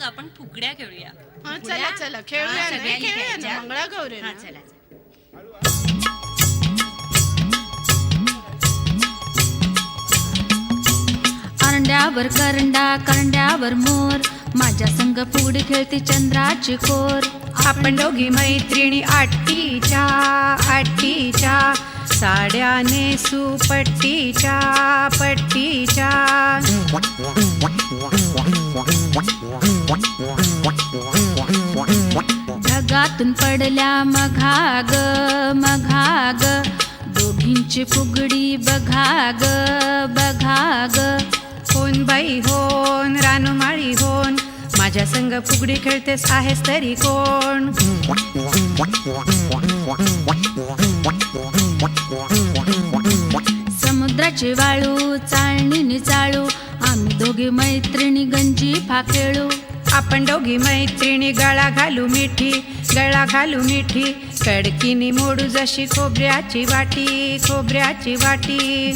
आपण फुगड्या खेळूया. चला चला खेळूया ना, खेळूया ना मंगळागौरी. चला. करंड्यावर करंडा करंड्यावर मोर, माझ्या संग फुगडी खेळती चंद्राची कोर. आपण दोघी मैत्रिणी आट्टीच्या आट्टीच्या, साड्या नेसू पट्टीच्या पट्टीच्या. ढगातून पडल्या मघाग मघाग, दोघींची फुगडी बघाग बघाग. होन बाई होन रानमाळी होन, माझ्या संग फुगडी खेळतेस आहेस तरी कोण. समुद्राची वाळू चाळणीने चाळू, आम्ही दोघी मैत्रिणी गंजी फाखेळू. आपण दोघी मैत्रिणी गळा घालू मिठी गळा घालू मिठी, कडकीनी मोडू जशी खोबऱ्याची वाटी खोबऱ्याची वाटी.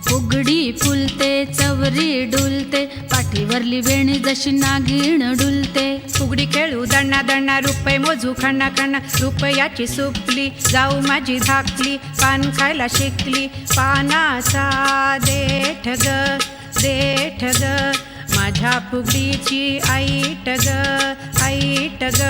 फुगडी फुलते चवरी डुलते, पाठीवरली वेणी जशी नागिण डुलते. फुगडी खेळू दण्णा दण्णा, रुपये मोजू खण्णा खण्णा, रुपयाची सुपली जाऊ माझी धाकली. पान खायला शिकली पानाचा देठ ग, माझ्या फुगडीची आईट ग आईट ग.